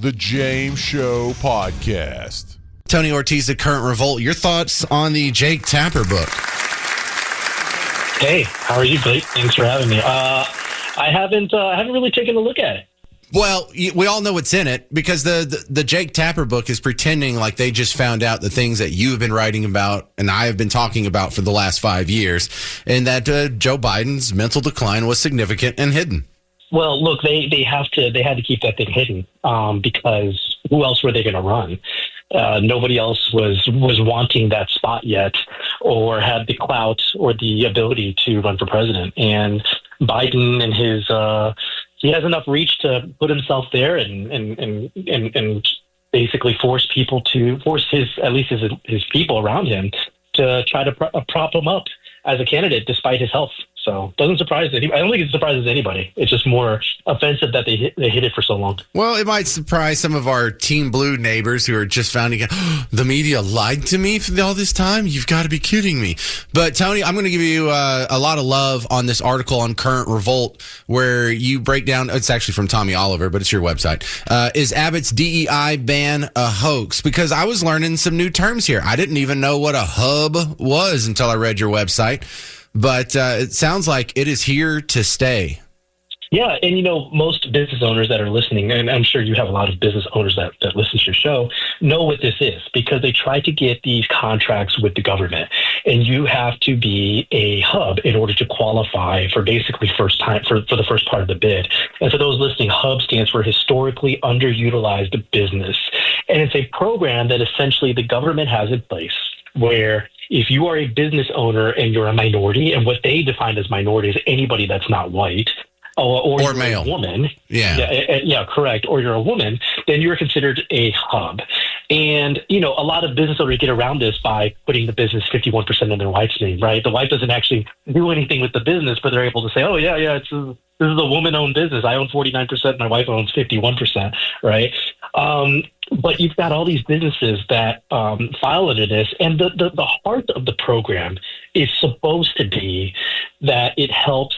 The James Show Podcast. Tony Ortiz, The Current Revolt. Your thoughts on the Jake Tapper book? Hey, how are you, Blake? Thanks for having me. I haven't really taken a look at it. Well, we all know what's in it because the Jake Tapper book is pretending like they just found out the things that you've been writing about and I have been talking about for the last 5 years, and that Joe Biden's mental decline was significant and hidden. Well, look, they had to keep that thing hidden because who else were they going to run? Nobody else was wanting that spot yet or had the clout or the ability to run for president. And Biden and his he has enough reach to put himself there and basically force his people around him to try to prop him up as a candidate despite his health. So doesn't surprise anybody. I don't think it surprises anybody. It's just more offensive that they hid it for so long. Well, it might surprise some of our Team Blue neighbors who are just finding out, the media lied to me for all this time? You've got to be kidding me. But, Tony, I'm going to give you a lot of love on this article on Current Revolt where you break down, it's actually from Tommy Oliver, but it's your website. Is Abbott's DEI ban a hoax? Because I was learning some new terms here. I didn't even know what a hub was until I read your website. But it sounds like it is here to stay. Yeah, and most business owners that are listening, and I'm sure you have a lot of business owners that listen to your show, know what this is because they try to get these contracts with the government. And you have to be a hub in order to qualify for basically for the first part of the bid. And for those listening, hub stands for historically underutilized business. And it's a program that essentially the government has in place where if you are a business owner and you're a minority, and what they define as minority is anybody that's not white, or you're male, a woman, yeah, correct, or you're a woman, then you're considered a hub. And, a lot of business owners get around this by putting the business 51% in their wife's name, right? The wife doesn't actually do anything with the business, but they're able to say, oh, yeah, this is a woman-owned business. I own 49%, my wife owns 51%, right? But you've got all these businesses that file under this, and the heart of the program is supposed to be that it helps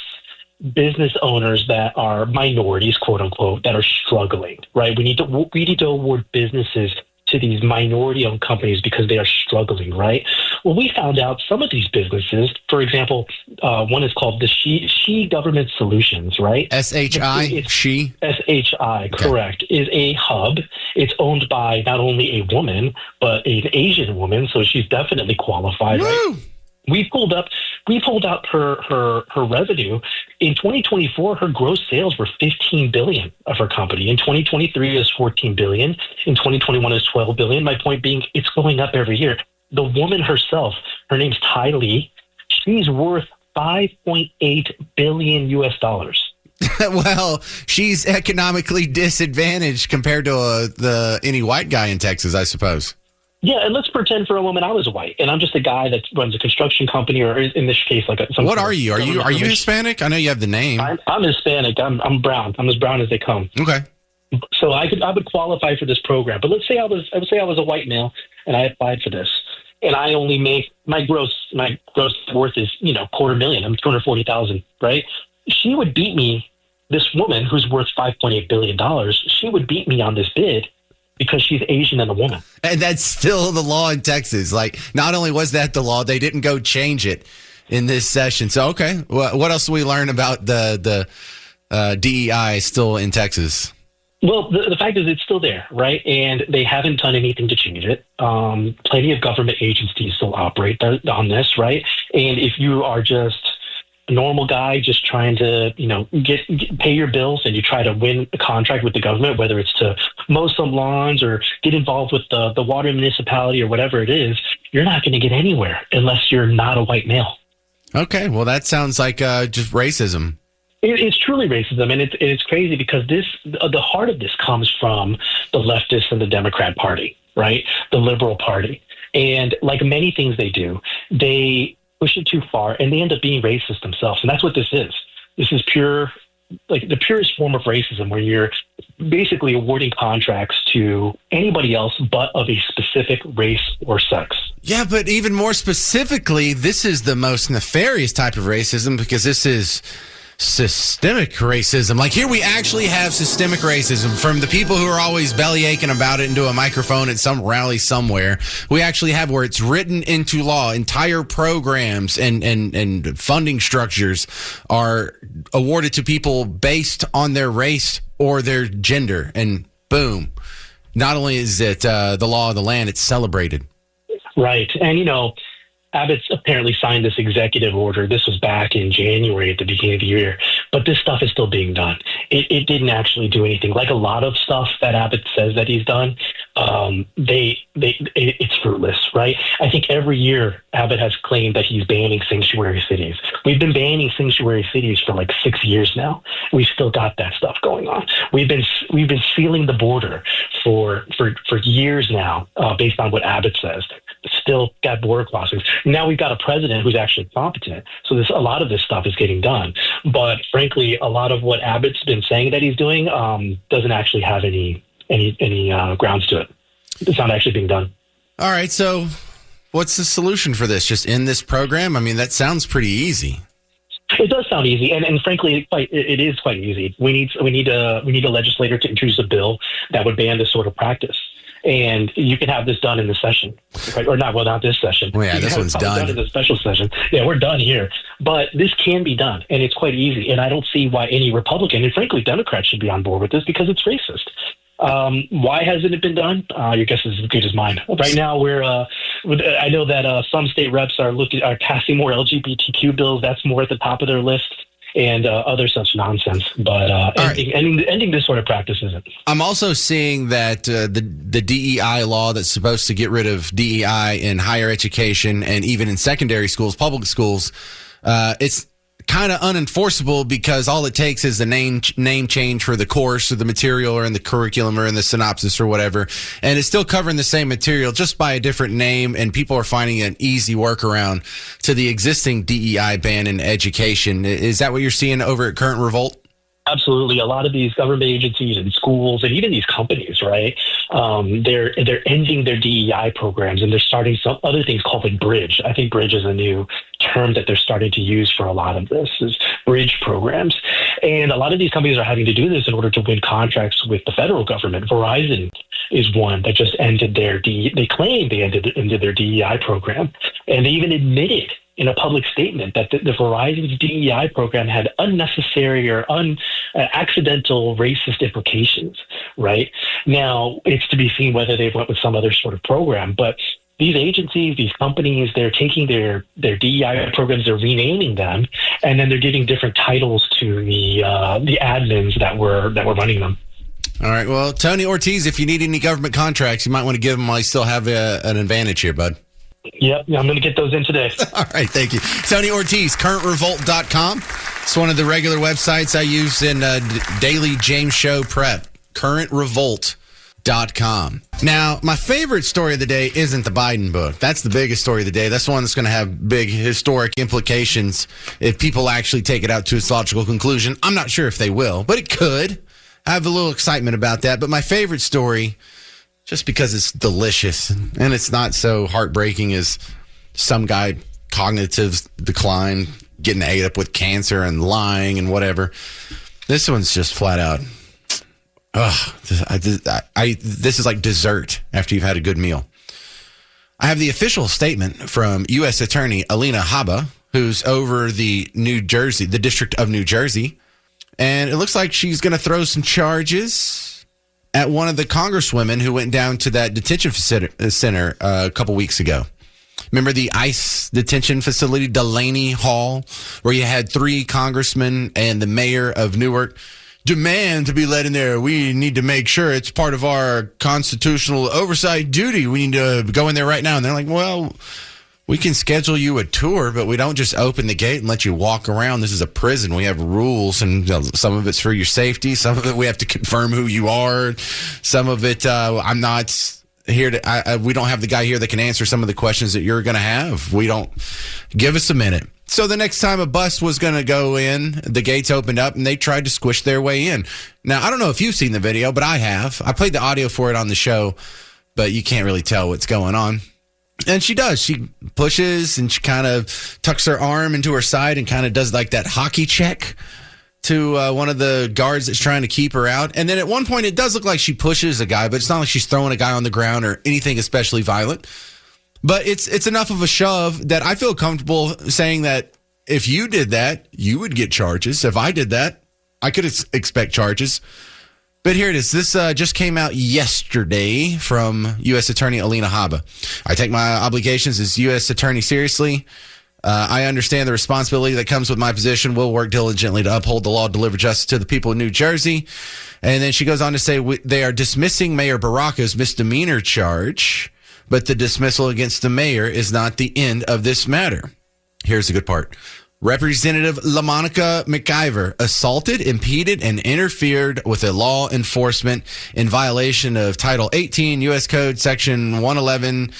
business owners that are minorities, quote unquote, that are struggling, right? We need to award businesses to these minority-owned companies because they are struggling, right? Well, we found out some of these businesses, for example, one is called the She Government Solutions, right? SHI, She? SHI, correct, is a hub. It's owned by not only a woman, but an Asian woman, so she's definitely qualified, right? We pulled out her revenue. In 2024, her gross sales were $15 billion of her company. In 2023, it was $14 billion. In 2021, it was $12 billion. My point being, it's going up every year. The woman herself, her name's Ty Lee. She's worth $5.8 billion US dollars. Well, she's economically disadvantaged compared to any white guy in Texas, I suppose. Yeah, and let's pretend for a moment I was white, and I'm just a guy that runs a construction company, or in this case, like what are you? Are you Hispanic? I know you have the name. I'm Hispanic. I'm brown. I'm as brown as they come. Okay. So I would qualify for this program, but let's say I was a white male and I applied for this, and I only make my gross worth is $250,000. I'm $240,000, right? She would beat me. This woman who's worth $5.8 billion. She would beat me on this bid. Because she's Asian and a woman. And that's still the law in Texas. Like, not only was that the law, they didn't go change it in this session. So, okay. What else do we learn about the DEI still in Texas? Well, the fact is it's still there, right? And they haven't done anything to change it. Plenty of government agencies still operate on this, right? And if you are just a normal guy just trying to, pay your bills and you try to win a contract with the government, whether it's to mow some lawns or get involved with the water municipality or whatever it is, you're not going to get anywhere unless you're not a white male. Okay. Well, that sounds like just racism. It's truly racism, and it's crazy because the heart of this comes from the leftists and the Democrat Party, right? The liberal party. And like many things they do, they push it too far, and they end up being racist themselves. And that's what this is. This is pure, like the purest form of racism, where you're basically awarding contracts to anybody else but of a specific race or sex. Yeah, but even more specifically, this is the most nefarious type of racism because this is systemic racism. Like here we actually have systemic racism from the people who are always belly aching about it into a microphone at some rally somewhere. We actually have where it's written into law. Entire programs and funding structures are awarded to people based on their race or their gender. And boom. Not only is it the law of the land, it's celebrated. Right. And, Abbott's apparently signed this executive order. This was back in January at the beginning of the year, but this stuff is still being done. It didn't actually do anything. Like a lot of stuff that Abbott says that he's done, it's fruitless, right? I think every year Abbott has claimed that he's banning sanctuary cities. We've been banning sanctuary cities for like 6 years now. We've still got that stuff going on. We've been sealing the border for years now, based on what Abbott says. Still got border crossings. Now we've got a president who's actually competent. So a lot of this stuff is getting done. But frankly, a lot of what Abbott's been saying that he's doing doesn't actually have any grounds to it. It's not actually being done. All right. So what's the solution for this? Just end this program? I mean, that sounds pretty easy. It does sound easy, and frankly, it is quite easy. We need a legislator to introduce a bill that would ban this sort of practice. And you can have this done in the session, right? Or not this session. Oh, yeah, this one's done in the special session. Yeah, we're done here. But this can be done, and it's quite easy. And I don't see why any Republican, and frankly, Democrats should be on board with this because it's racist. Why hasn't it been done? Your guess is as good as mine. Right now, I know that some state reps are passing more LGBTQ bills. That's more at the top of their list. And other such nonsense. But ending this sort of practice isn't. I'm also seeing that the DEI law that's supposed to get rid of DEI in higher education and even in secondary schools, public schools, it's kind of unenforceable because all it takes is the name change for the course or the material or in the curriculum or in the synopsis or whatever. And it's still covering the same material just by a different name. And people are finding an easy workaround to the existing DEI ban in education. Is that what you're seeing over at Current Revolt? Absolutely. A lot of these government agencies and schools and even these companies, right? They're ending their DEI programs and they're starting some other things called like Bridge. I think Bridge is a new term that they're starting to use for a lot of this is Bridge programs. And a lot of these companies are having to do this in order to win contracts with the federal government. Verizon is one that just ended they claim they ended their DEI program. And they even admitted in a public statement that the Verizon's DEI program had unnecessary or accidental racist implications, right? Now, it's to be seen whether they went with some other sort of program, but these agencies, these companies, they're taking their DEI programs, they're renaming them, and then they're giving different titles to the admins that were running them. All right. Well, Tony Ortiz, if you need any government contracts, you might want to give them while you still have an advantage here, bud. Yep, I'm going to get those in today. All right, thank you. Tony Ortiz, currentrevolt.com. It's one of the regular websites I use in daily James Show prep, currentrevolt.com. Now, my favorite story of the day isn't the Biden book. That's the biggest story of the day. That's the one that's going to have big historic implications if people actually take it out to its logical conclusion. I'm not sure if they will, but it could. I have a little excitement about that. But my favorite story, just because it's delicious and it's not so heartbreaking as some guy cognitive decline, getting ate up with cancer and lying and whatever. This one's just flat out. This is like dessert after you've had a good meal. I have the official statement from U.S. Attorney Alina Habba, who's over the District of New Jersey. And it looks like she's going to throw some charges at one of the congresswomen who went down to that detention center a couple weeks ago. Remember the ICE detention facility, Delaney Hall, where you had 3 congressmen and the mayor of Newark demand to be let in there. We need to make sure it's part of our constitutional oversight duty. We need to go in there right now. And they're like, well, we can schedule you a tour, but we don't just open the gate and let you walk around. This is a prison. We have rules, and some of it's for your safety. Some of it we have to confirm who you are. Some of it I'm not here to. We don't have the guy here that can answer some of the questions that you're going to have. We don't. Give us a minute. So the next time a bus was going to go in, the gates opened up and they tried to squish their way in. Now, I don't know if you've seen the video, but I have. I played the audio for it on the show, but you can't really tell what's going on. And she does. She pushes and she kind of tucks her arm into her side and kind of does like that hockey check to one of the guards that's trying to keep her out. And then at one point, it does look like she pushes a guy, but it's not like she's throwing a guy on the ground or anything especially violent. But it's enough of a shove that I feel comfortable saying that if you did that, you would get charges. If I did that, I could expect charges. But here it is. This just came out yesterday from U.S. Attorney Alina Habba. I take my obligations as U.S. Attorney seriously. I understand the responsibility that comes with my position. Will work diligently to uphold the law, deliver justice to the people of New Jersey. And then she goes on to say they are dismissing Mayor Baraka's misdemeanor charge, but the dismissal against the mayor is not the end of this matter. Here's the good part. Representative LaMonica McIver assaulted, impeded, and interfered with a law enforcement in violation of Title 18 U.S. Code Section 111,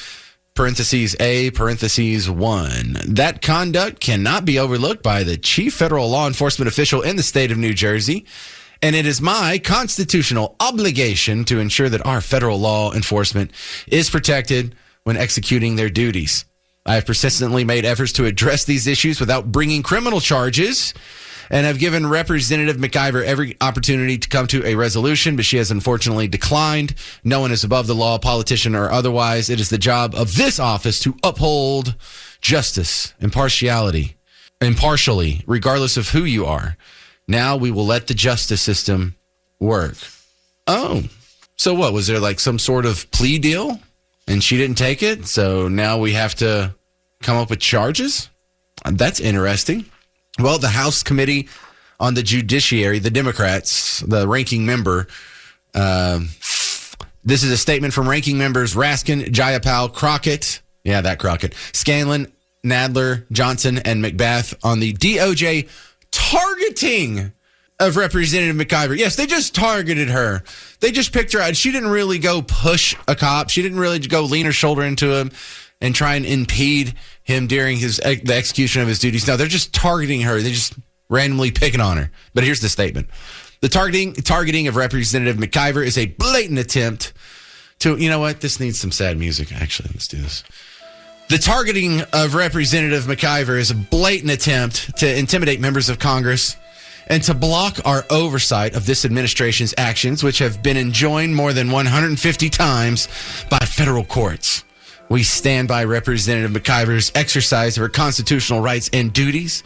parentheses A, parentheses 1. That conduct cannot be overlooked by the chief federal law enforcement official in the state of New Jersey, and it is my constitutional obligation to ensure that our federal law enforcement is protected when executing their duties. I have persistently made efforts to address these issues without bringing criminal charges, and I've given Representative McIver every opportunity to come to a resolution, but she has unfortunately declined. No one is above the law, politician or otherwise. It is the job of this office to uphold justice, impartially, regardless of who you are. Now we will let the justice system work. Oh, so what? Was there like some sort of plea deal and she didn't take it? So now we have to come up with charges? That's interesting. Well, the House Committee on the Judiciary, the Democrats, the ranking member, this is a statement from ranking members Raskin, Jayapal, Crockett, Scanlon, Nadler, Johnson, and McBath on the DOJ targeting of Representative McIver. Yes, they just targeted her. They just picked her out. She didn't really go push a cop. She didn't really go lean her shoulder into him and try and impede him during the execution of his duties. No, they're just targeting her. They're just randomly picking on her. But here's the statement. The targeting of Representative McIver is a blatant attempt to, you know what? This needs some sad music, actually. Let's do this. The targeting of Representative McIver is a blatant attempt to intimidate members of Congress and to block our oversight of this administration's actions, which have been enjoined more than 150 times by federal courts. We stand by Representative McIver's exercise of her constitutional rights and duties.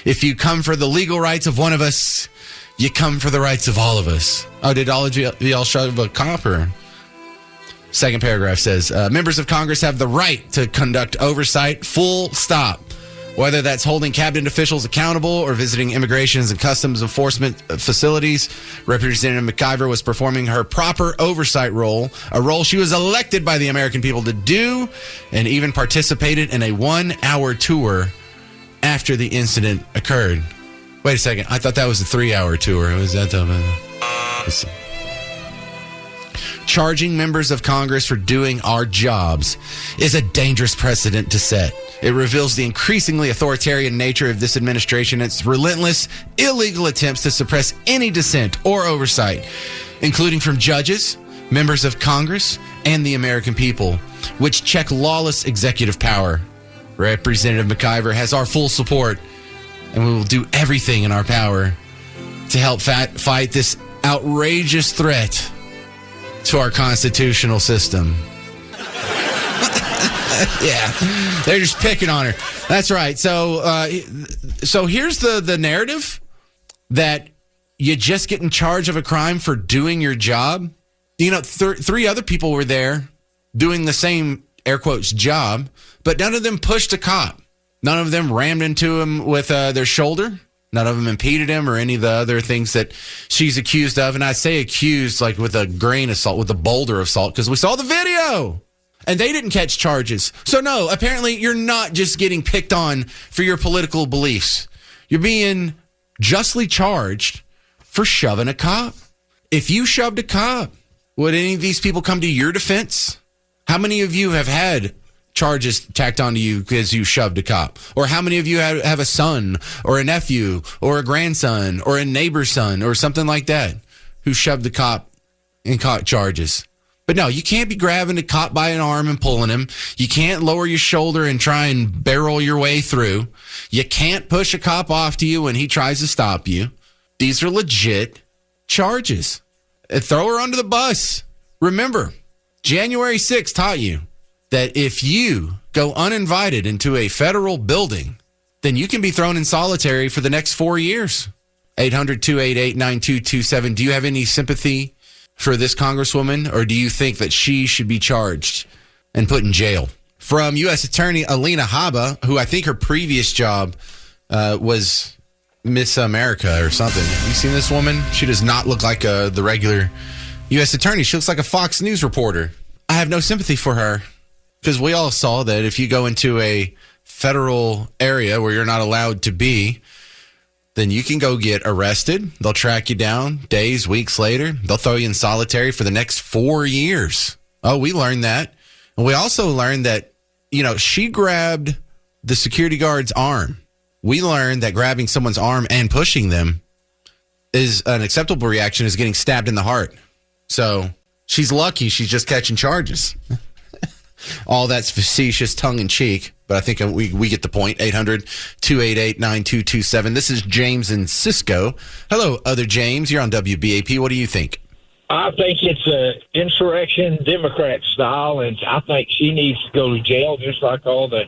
If you come for the legal rights of one of us, you come for the rights of all of us. Oh, did all of y'all shove a cop or? Second paragraph says, members of Congress have the right to conduct oversight, full stop. Whether that's holding cabinet officials accountable or visiting immigrations and customs enforcement facilities, Representative McIver was performing her proper oversight role, a role she was elected by the American people to do, and even participated in a 1-hour tour after the incident occurred. Wait a second. I thought that was a 3-hour tour. Was that the... Charging members of Congress for doing our jobs is a dangerous precedent to set. It reveals the increasingly authoritarian nature of this administration and its relentless, illegal attempts to suppress any dissent or oversight, including from judges, members of Congress, and the American people, which check lawless executive power. Representative McIver has our full support, and we will do everything in our power to help fight this outrageous threat to our constitutional system. Yeah, they're just picking on her. That's right. So here's the narrative that you just get in charge of a crime for doing your job. You know, three other people were there doing the same, air quotes, job, but none of them pushed a cop. None of them rammed into him with their shoulder. None of them impeded him or any of the other things that she's accused of. And I say accused like with a grain of salt, with a boulder of salt, because we saw the video. And they didn't catch charges. So no, apparently you're not just getting picked on for your political beliefs. You're being justly charged for shoving a cop. If you shoved a cop, would any of these people come to your defense? How many of you have had charges tacked onto you because you shoved a cop? Or how many of you have a son or a nephew or a grandson or a neighbor's son or something like that who shoved the cop and caught charges? But no, you can't be grabbing a cop by an arm and pulling him. You can't lower your shoulder and try and barrel your way through. You can't push a cop off to you when he tries to stop you. These are legit charges. Throw her under the bus. Remember, January 6th taught you that if you go uninvited into a federal building, then you can be thrown in solitary for the next 4 years. 800-288-9227. Do you have any sympathy for this congresswoman, or do you think that she should be charged and put in jail? From U.S. Attorney Alina Habba, who I think her previous job was Miss America or something. Have you seen this woman? She does not look like the regular U.S. attorney. She looks like a Fox News reporter. I have no sympathy for her because we all saw that if you go into a federal area where you're not allowed to be, then you can go get arrested. They'll track you down days, weeks later. They'll throw you in solitary for the next 4 years. Oh, we learned that. And we also learned that, she grabbed the security guard's arm. We learned that grabbing someone's arm and pushing them is an acceptable reaction is getting stabbed in the heart. So she's lucky she's just catching charges. All that's facetious, tongue-in-cheek, but I think we get the point. 800-288-9227. This is James in Cisco. Hello, other James. You're on WBAP. What do you think? I think it's an insurrection, Democrat style, and I think she needs to go to jail just like all the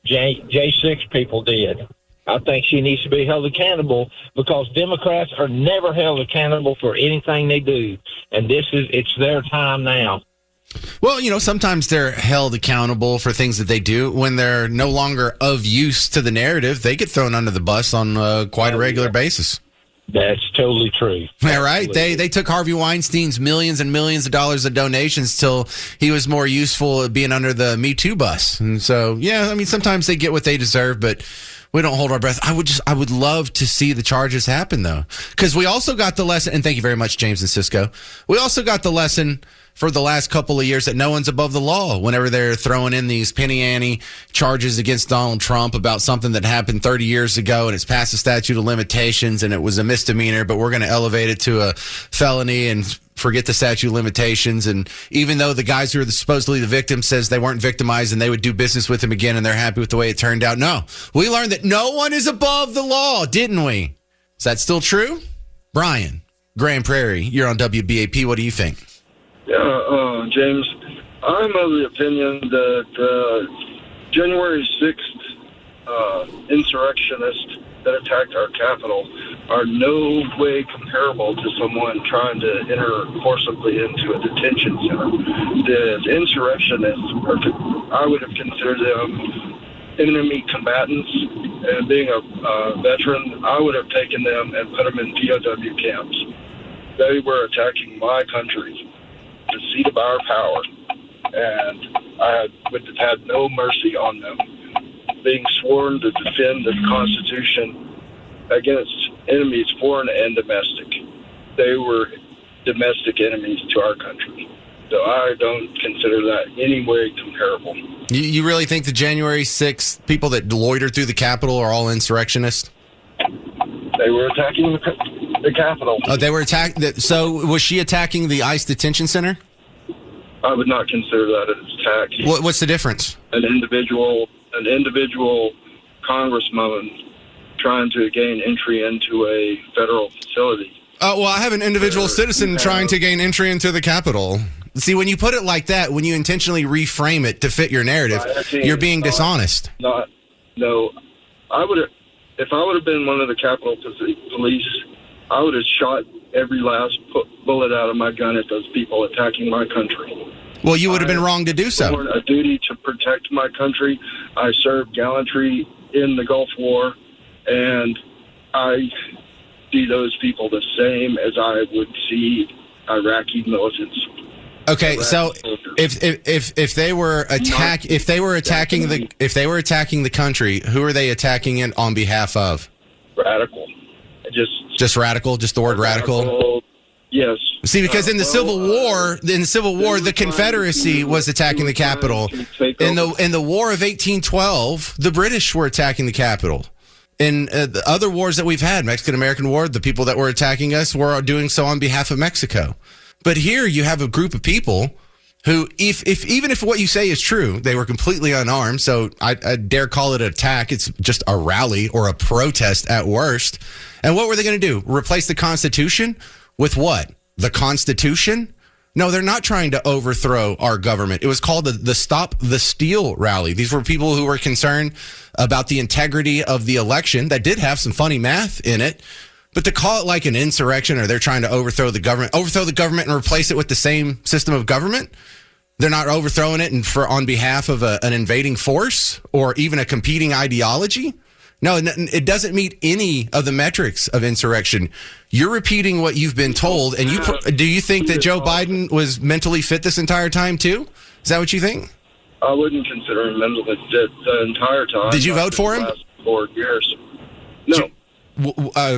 J6 people did. I think she needs to be held accountable because Democrats are never held accountable for anything they do, and it's their time now. Well, sometimes they're held accountable for things that they do. When they're no longer of use to the narrative, they get thrown under the bus on quite a regular basis. That's totally true. Yeah, right? They took Harvey Weinstein's millions and millions of dollars of donations till he was more useful at being under the Me Too bus. And so, sometimes they get what they deserve, but we don't hold our breath. I would love to see the charges happen, though, because we also got the lesson, and thank you very much, James and Cisco. We also got the lesson for the last couple of years that no one's above the law whenever they're throwing in these penny ante charges against Donald Trump about something that happened 30 years ago and it's past the statute of limitations and it was a misdemeanor, but we're going to elevate it to a felony and forget the statute of limitations. And even though the guys who are supposedly the victims says they weren't victimized and they would do business with him again and they're happy with the way it turned out. No, we learned that no one is above the law, didn't we? Is that still true? Brian, Grand Prairie, you're on WBAP. What do you think? Yeah, James, I'm of the opinion that January 6th insurrectionists that attacked our Capitol are no way comparable to someone trying to enter forcibly into a detention center. The insurrectionists, I would have considered them enemy combatants. And being a veteran, I would have taken them and put them in POW camps. They were attacking my country, the seat of our power, and I would have had no mercy on them. Being sworn to defend the Constitution against enemies, foreign and domestic. They were domestic enemies to our country. So I don't consider that any way comparable. You really think the January 6th people that loitered through the Capitol are all insurrectionists? They were attacking the Capitol. Oh, they were attacked. So was she attacking the ICE detention center? I would not consider that an attack. What's the difference? An individual congressman trying to gain entry into a federal facility. Oh, well, I have an individual citizen trying to gain entry into the Capitol. See, when you put it like that, when you intentionally reframe it to fit your narrative, you're being dishonest. No, if I would have been one of the Capitol Police, I would have shot every last bullet out of my gun at those people attacking my country. Well, you would have been wrong to do so. A duty to protect my country. I served gallantry in the Gulf War, and I see those people the same as I would see Iraqi militants. Okay, so if they were attacking the country, who are they attacking it on behalf of? Radical. Just radical, just the word radical. Yes. See, because in the Civil War, the Confederacy was attacking the Capitol. In the War of 1812, the British were attacking the Capitol. In the other wars that we've had, Mexican-American War, the people that were attacking us were doing so on behalf of Mexico. But here you have a group of people who, even if what you say is true, they were completely unarmed. So I dare call it an attack. It's just a rally or a protest at worst. And what were they going to do? Replace the Constitution with what? The Constitution? No, they're not trying to overthrow our government. It was called the Stop the Steal rally. These were people who were concerned about the integrity of the election that did have some funny math in it. But to call it like an insurrection, or they're trying to overthrow the government and replace it with the same system of government, they're not overthrowing it on behalf of an invading force or even a competing ideology. No, it doesn't meet any of the metrics of insurrection. You're repeating what you've been told, and do you think that Joe Biden was mentally fit this entire time too? Is that what you think? I wouldn't consider him mentally fit the entire time. Did you vote for him? Last 4 years. No.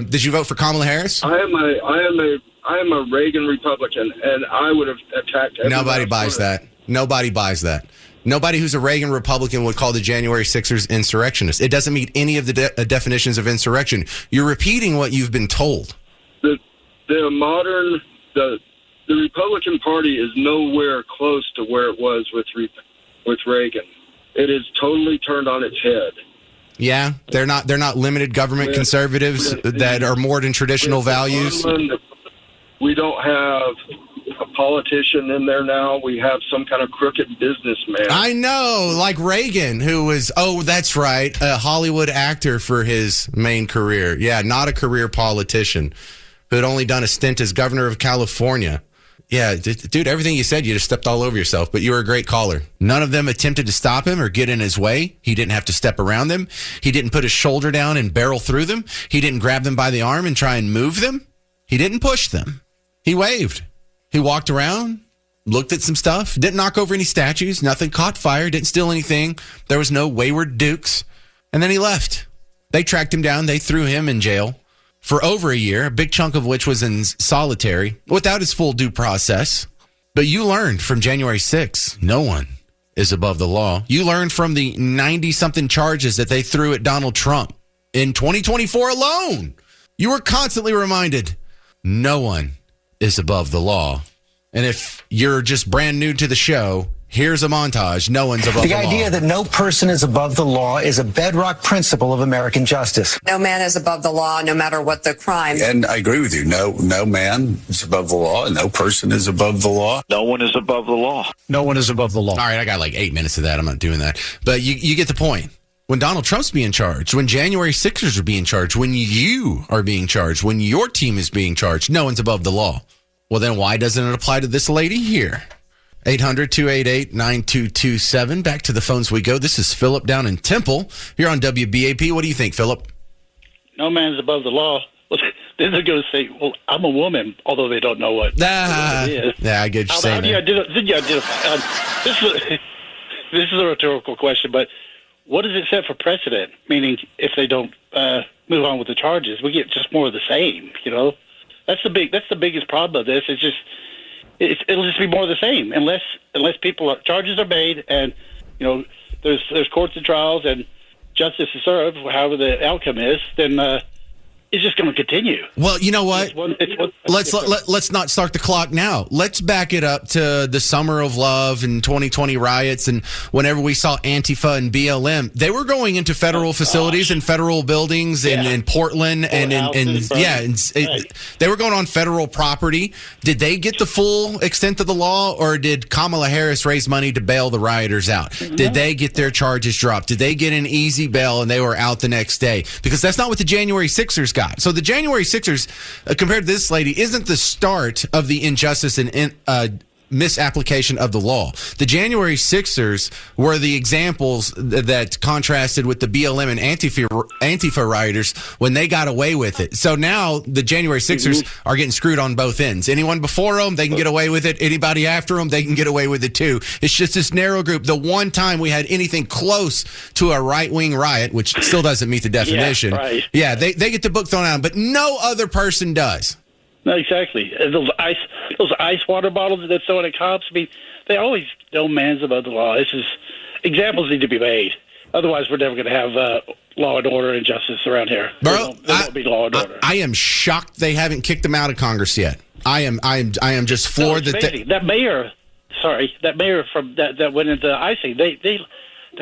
Did you vote for Kamala Harris? I am a Reagan Republican, and I would have attacked every Nobody last buys one. that. Nobody buys that. Nobody who's a Reagan Republican would call the January 6ers insurrectionists. It doesn't meet any of the definitions of insurrection. You're repeating what you've been told. The Republican Party is nowhere close to where it was with Reagan. It is totally turned on its head. Yeah, they're not limited government conservatives that are more than traditional values. We don't have a politician in there now. We have some kind of crooked businessman. I know, like Reagan, who was, that's right, a Hollywood actor for his main career. Yeah, not a career politician, who had only done a stint as governor of California. Yeah, dude, everything you said, you just stepped all over yourself, but you were a great caller. None of them attempted to stop him or get in his way. He didn't have to step around them. He didn't put his shoulder down and barrel through them. He didn't grab them by the arm and try and move them. He didn't push them. He waved. He walked around, looked at some stuff, didn't knock over any statues, nothing caught fire, didn't steal anything. There was no wayward dukes. And then he left. They tracked him down. They threw him in jail for over a year, a big chunk of which was in solitary, without his full due process. But you learned from January 6th, no one is above the law. You learned from the 90-something charges that they threw at Donald Trump in 2024 alone. You were constantly reminded, no one is above the law. And if you're just brand new to the show, here's a montage. No one's above the law. The idea that no person is above the law is a bedrock principle of American justice. No man is above the law, no matter what the crime. And I agree with you. No man is above the law. No person is above the law. No one is above the law. No one is above the law. All right, I got like 8 minutes of that. I'm not doing that. But you get the point. When Donald Trump's being charged, when January 6ers are being charged, when you are being charged, when your team is being charged, no one's above the law. Well, then why doesn't it apply to this lady here? 800-288-9227. Back to the phones we go. This is Philip down in Temple. You're on WBAP. What do you think, Philip? No man's above the law. Then they're going to say, well, I'm a woman, although they don't know what it is. Yeah, I get you saying that. This is a rhetorical question, but what does it set for precedent? Meaning, if they don't move on with the charges, we get just more of the same. You know, that's the biggest problem of this. It'll just be more of the same unless charges are made and there's courts and trials and justice is served. However the outcome is, then it's just going to continue. Well, you know what? Let's not start the clock now. Let's back it up to the Summer of Love and 2020 riots, and whenever we saw Antifa and BLM, they were going into federal facilities and federal buildings in Portland and they were going on federal property. Did they get the full extent of the law, or did Kamala Harris raise money to bail the rioters out? Did they get their charges dropped? Did they get an easy bail and they were out the next day? Because that's not what the January 6ers got. So the January 6ers, compared to this lady, isn't the start of the injustice and misapplication of the law. The January 6ers were the examples that contrasted with the BLM and Antifa rioters when they got away with it. So now the January 6ers are getting screwed on both ends. Anyone before them, they can get away with it. Anybody after them, they can get away with it too. It's just this narrow group. The one time we had anything close to a right-wing riot, which still doesn't meet the definition. Yeah, they get the book thrown at them, but no other person does. No, exactly. Those ice water bottles that they're throwing at cops. I mean, they always no man's above the law. Examples need to be made. Otherwise, we're never going to have law and order and justice around here. Bro, there won't be law and order. I am shocked they haven't kicked them out of Congress yet. I am just floored that mayor that mayor from that went into icing. They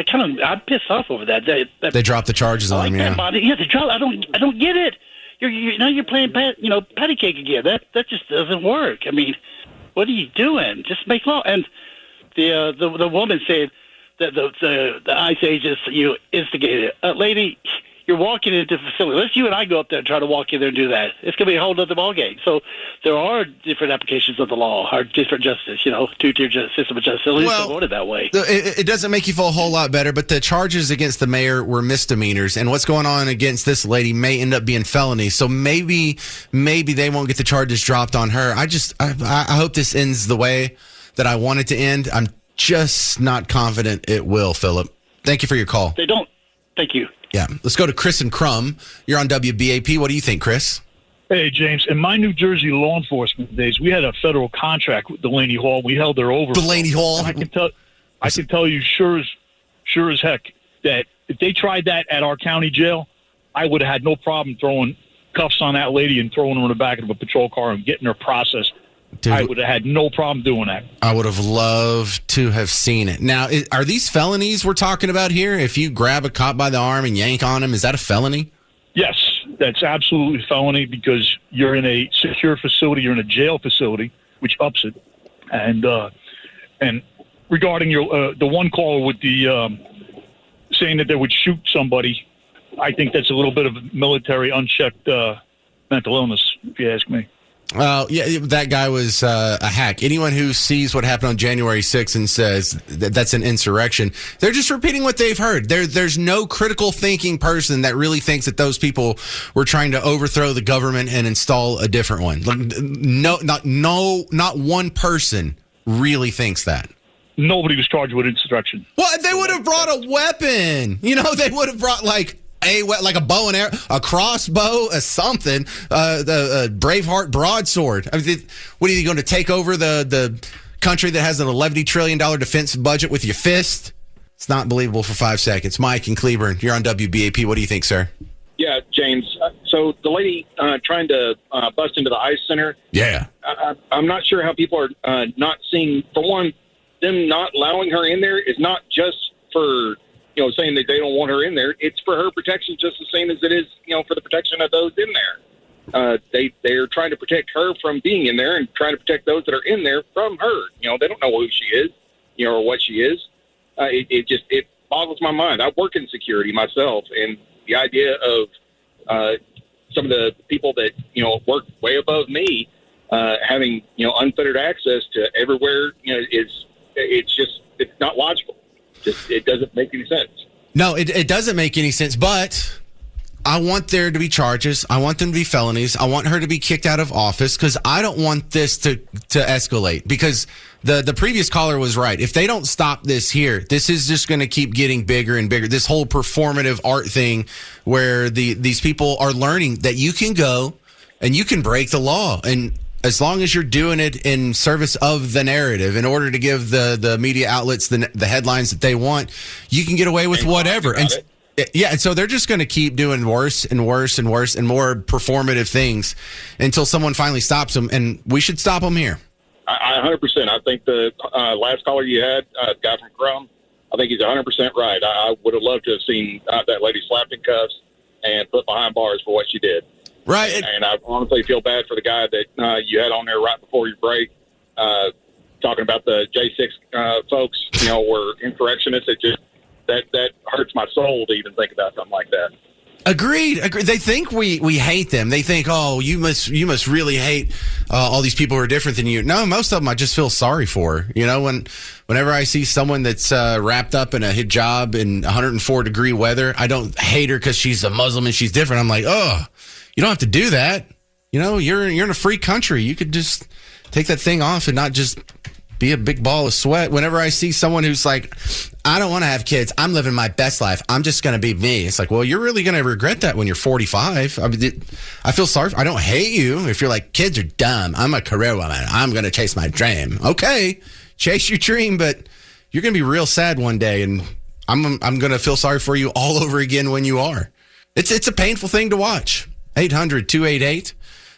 kind of, I'm pissed off over that. They dropped the charges on him. Yeah, they dropped. I don't get it. You're playing patty cake again. That just doesn't work. I mean, what are you doing? Just make law. And the woman said that the ICE agents instigated it. Lady, you're walking into the facility. Let's you and I go up there and try to walk in there and do that. It's going to be a whole other ballgame. So there are different applications of the law, or different justice, two-tier system of justice. At least I want it that way. It doesn't make you feel a whole lot better, but the charges against the mayor were misdemeanors, and what's going on against this lady may end up being felonies. So maybe they won't get the charges dropped on her. I hope this ends the way that I want it to end. I'm just not confident it will, Philip. Thank you for your call. They don't. Thank you. Yeah. Let's go to Chris and Crum. You're on WBAP. What do you think, Chris? Hey, James. In my New Jersey law enforcement days, we had a federal contract with Delaney Hall. We held their over. Delaney Hall? And I can tell you sure as heck that if they tried that at our county jail, I would have had no problem throwing cuffs on that lady and throwing her in the back of a patrol car and getting her processed. Dude, I would have had no problem doing that. I would have loved to have seen it. Now, are these felonies we're talking about here? If you grab a cop by the arm and yank on him, is that a felony? Yes, that's absolutely felony because you're in a secure facility. You're in a jail facility, which ups it. And regarding the one caller with the saying that they would shoot somebody, I think that's a little bit of military unchecked mental illness, if you ask me. Yeah, that guy was a hack. Anyone who sees what happened on January 6th and says that's an insurrection, they're just repeating what they've heard. There's no critical thinking person that really thinks that those people were trying to overthrow the government and install a different one. Not one person really thinks that. Nobody was charged with insurrection. Well, they would have brought a weapon. They would have brought like a bow and arrow, a crossbow, a something, the Braveheart broadsword. I mean, what are you going to take over the country that has an $11 trillion defense budget with your fist? It's not believable for 5 seconds. Mike and Cleburne, you're on WBAP. What do you think, sir? Yeah, James. So the lady trying to bust into the ICE center. Yeah. I'm not sure how people are not seeing, for one, them not allowing her in there is not just for saying that they don't want her in there. It's for her protection just the same as it is, for the protection of those in there. They're trying to protect her from being in there and trying to protect those that are in there from her. They don't know who she is, or what she is. It boggles my mind. I work in security myself, and the idea of some of the people that, work way above me having, unfettered access to everywhere, it's not logical. It doesn't make any sense. No, it doesn't make any sense, but I want there to be charges. I want them to be felonies. I want her to be kicked out of office because I don't want this to escalate because the previous caller was right. If they don't stop this here, this is just going to keep getting bigger and bigger. This whole performative art thing where these people are learning that you can go and you can break the law, and as long as you're doing it in service of the narrative, in order to give the media outlets the headlines that they want, you can get away with whatever. And so they're just going to keep doing worse and worse and worse and more performative things until someone finally stops them, and we should stop them here. I 100%. I think the last caller you had, the guy from Crum, I think he's 100% right. I would have loved to have seen that lady slapped in cuffs and put behind bars for what she did. Right. And I honestly feel bad for the guy that you had on there right before your break, talking about the J6 folks, were insurrectionists. It just that hurts my soul to even think about something like that. Agreed. They think we hate them. They think, oh, you must really hate all these people who are different than you. No, most of them I just feel sorry for. Whenever I see someone that's wrapped up in a hijab in 104-degree weather, I don't hate her because she's a Muslim and she's different. I'm like, oh. You don't have to do that. You're in a free country. You could just take that thing off and not just be a big ball of sweat. Whenever I see someone who's like, I don't want to have kids. I'm living my best life. I'm just going to be me. It's like, well, you're really going to regret that when you're 45. I feel sorry. I don't hate you. If you're like, kids are dumb. I'm a career woman. I'm going to chase my dream. Okay, chase your dream, but you're going to be real sad one day, and I'm going to feel sorry for you all over again when you are. It's a painful thing to watch. 800-288-0965.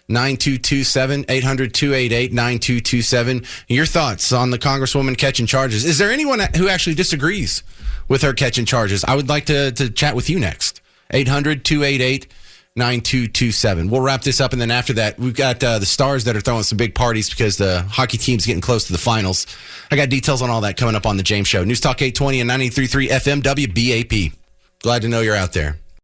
9227, 800-288-9227. Your thoughts on the Congresswoman catching charges. Is there anyone who actually disagrees with her catching charges? I would like to chat with you next. 800-288-9227. We'll wrap this up, and then after that, we've got the Stars that are throwing some big parties because the hockey team's getting close to the finals. I got details on all that coming up on The James Show. News Talk 820 and 93.3 FM WBAP. Glad to know you're out there.